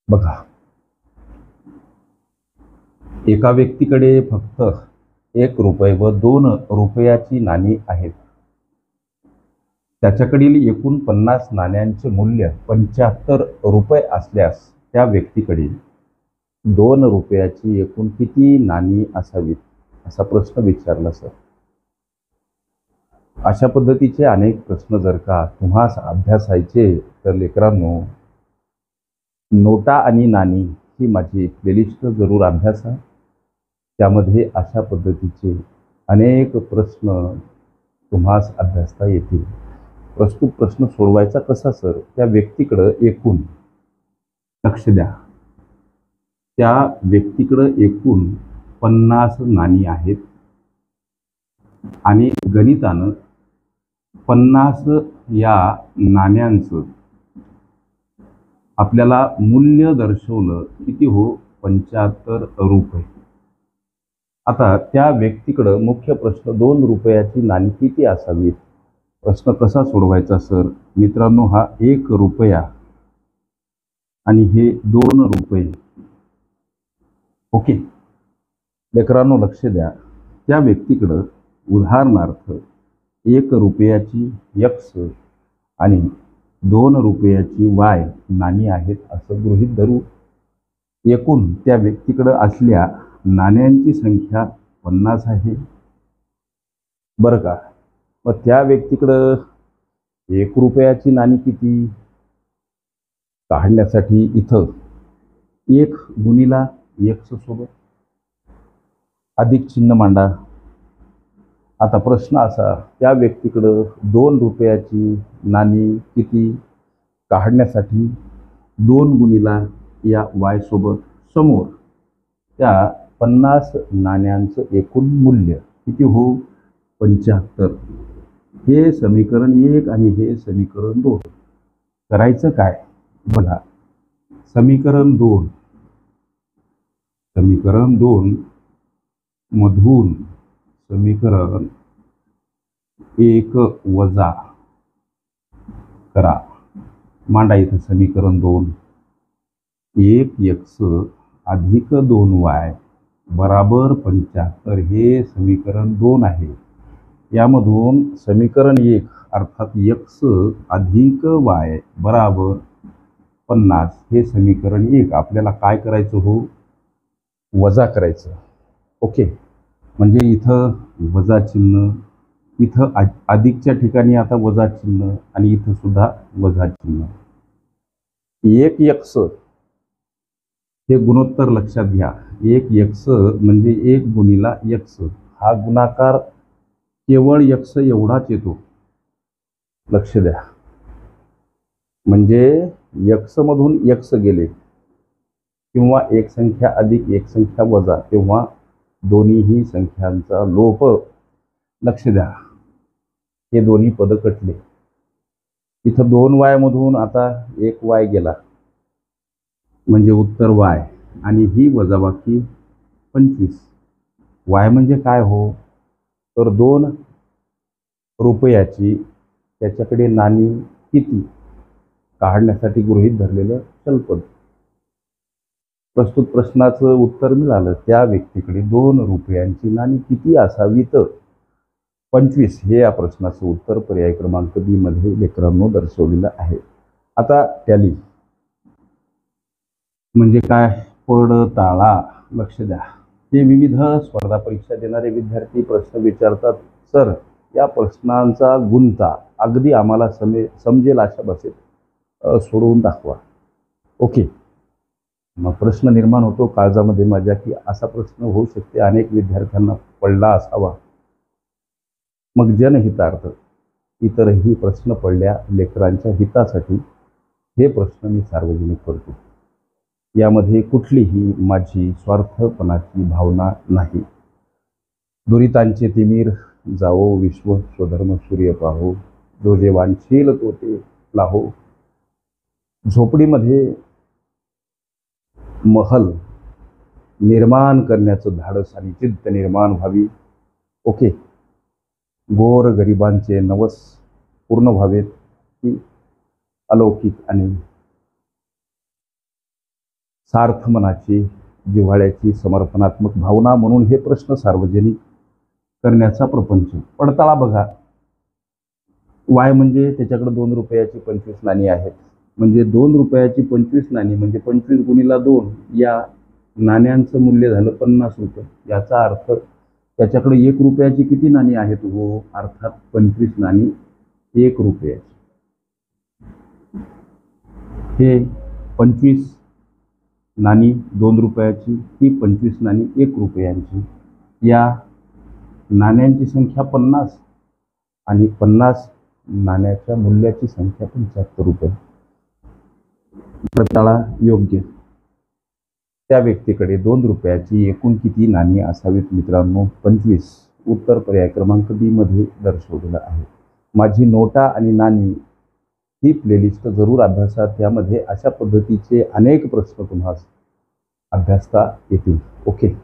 बघा, एका व्यक्तीकडे फक्त 1 रुपये व 2 रुपयाची नाणी आहेत. त्याच्याकडील एकूण 50 नाण्यांचे मूल्य 75 रुपये असल्यास त्या व्यक्तीकडे 2 रुपयाची एकूण किती नाणी असावीत, असा प्रश्न विचारला सर. अशा पद्धतीचे अनेक प्रश्न जर का तुम्हास अभ्यासायचे तर लेकरांनो, नोटा आणि नाणी ही माझी प्लेलिस्ट जरूर अभ्यासा. त्यामध्ये अशा पद्धतीचे अनेक प्रश्न तुम्हास अभ्यासता येतील. प्रस्तुत प्रश्न सोडवायचा कसा सर? त्या व्यक्तीकडं एकूण, लक्ष द्या, त्या व्यक्तीकडं एकूण 50 नाणी आहेत आणि गणितानं 50 या नाण्यांचं आपल्याला मूल्य दर्शवलं किती हो? 75 रुपये. आता त्या व्यक्तीकडं मुख्य प्रश्न 2 रुपयाची नाणी किती असावीत. प्रश्न कसा सोडवायचा सर? मित्रांनो, हा 1 रुपया आणि हे 2 रुपये. ओके लेकरांनो, लक्ष द्या. त्या व्यक्तीकडं उदाहरणार्थ 1 रुपयाची X आणि 2 रुपयाची Y नाणी आहेत असं गृहीत धरू. एकूण त्या व्यक्तीकडं असलेल्या नाण्यांची संख्या 50 आहे, बरं का. मग त्या व्यक्तीकडं 1 रुपयाची नाणी किती काढण्यासाठी इथं 1 गुणिला X सोबत अधिक चिन्ह मांडा. आता प्रश्न असा, त्या व्यक्तीकडं 2 रुपयाची नाणी किती काढण्यासाठी 2 गुणिला या Y सोबत समोर त्या 50 नाण्यांचं एकूण मूल्य किती हो? 75. हे समीकरण 1 आणि हे समीकरण 2. करायचं काय? बघा, समीकरण 2 मधून समीकरण 1 वजा करा. मांडा इथं समीकरण 2. 1x अधिक 2y बराबर 75 हे समीकरण 2 आहे. यामधून समीकरण 1 अर्थात x अधिक y बराबर 50 हे समीकरण 1 आपल्याला काय करायचं हो? वजा करायचं. ओके, म्हणजे इथं वजा चिन्ह, इथं अधिकच्या ठिकाणी आता वजा चिन्ह आणि इथं सुद्धा वजा चिन्ह. 1x हे गुणोत्तर लक्षात घ्या. 1x म्हणजे 1 गुणिला x. हा गुणाकार केवळ x एवढाच येतो, लक्ष द्या. म्हणजे x मधून x गेले किंवा एक संख्या अधिक एक संख्या वजा, तेव्हा दोन्हीही संख्यांचा लोप. लक्ष द्या, हे दोन्ही पद कटले. इथं 2y मधून आता 1y गेला म्हणजे उत्तर y आणि ही वजाबाकी 25. y म्हणजे काय हो? तर 2 रुपयाची त्याच्याकडे नाणी किती काढण्यासाठी गृहीत धरलेलं चलपद. प्रस्तुत प्रश्नाचं उत्तर मिळालं. त्या व्यक्तीकडे 2 रुपयांची नाणी किती असावीत? 25 हे या प्रश्नाचं उत्तर पर्याय क्रमांक B मध्ये लेकरांनो दर्शवलेलं आहे. आता टॅली म्हणजे काय? पडताळा. लक्ष द्या, हे विविध स्पर्धा परीक्षा देणारे विद्यार्थी प्रश्न विचारतात. सर, या प्रश्नांचा गुंता अगदी आम्हाला समजेल अशा भाषेत सोडवून दाखवा. ओके, मग प्रश्न निर्माण होतो काळजामध्ये माझ्या की असा प्रश्न होऊ शकते, अनेक विद्यार्थ्यांना पडला असावा. मग जनहितार्थ इतरही प्रश्न पडल्या लेकरांच्या हितासाठी हे प्रश्न मी सार्वजनिक करतो. यामध्ये कुठलीही माझी स्वार्थपणाची भावना नाही. दुरितांचे तिमीर जावो विश्व स्वधर्म सूर्य पाहो, जो जे वांछील तो ते लाहो. झोपडीमध्ये महल निर्माण करण्याचं धाडस आणि जिद्द निर्माण व्हावी. ओके, गोर गरिबांचे नवस पूर्ण व्हावेत ही अलौकिक आणि सार्थ मनाची, जिव्हाळ्याची, समर्पणात्मक भावना म्हणून हे प्रश्न सार्वजनिक करण्याचा प्रपंच. पडताळा बघा. वाय म्हणजे त्याच्याकडे 2 रुपयाची 25 नाणी आहेत, म्हणजे 2 रुपयाची 25 नाणी म्हणजे 25 गुणिला 2 या नाण्यांचं मूल्य झालं 50 रुपये. याचा अर्थ त्याच्याकडे 1 रुपयाची किती नाणी आहेत हो, अर्थात 25 नाणी 1 रुपयाची. हे 25 नाणी 2 रुपयाची, ही 25 नाणी 1 रुपयांची. या नाण्यांची संख्या 50 आणि 50 नाण्याच्या मूल्याची संख्या 75 रुपये. पडताळा योग्य. त्या व्यक्तीकडे 2 रुपयाची एकूण किती नाणी असावीत मित्रांनो? 25. उत्तर पर्याय क्रमांक बी मध्ये दर्शवलेलं आहे. माझी नोटा आणि नाणी ही प्लेलिस्ट जरूर अभ्यासा. त्यामध्ये अशा पद्धतीचे अनेक प्रश्न तुम्हाला अभ्यासता येतील. ओके.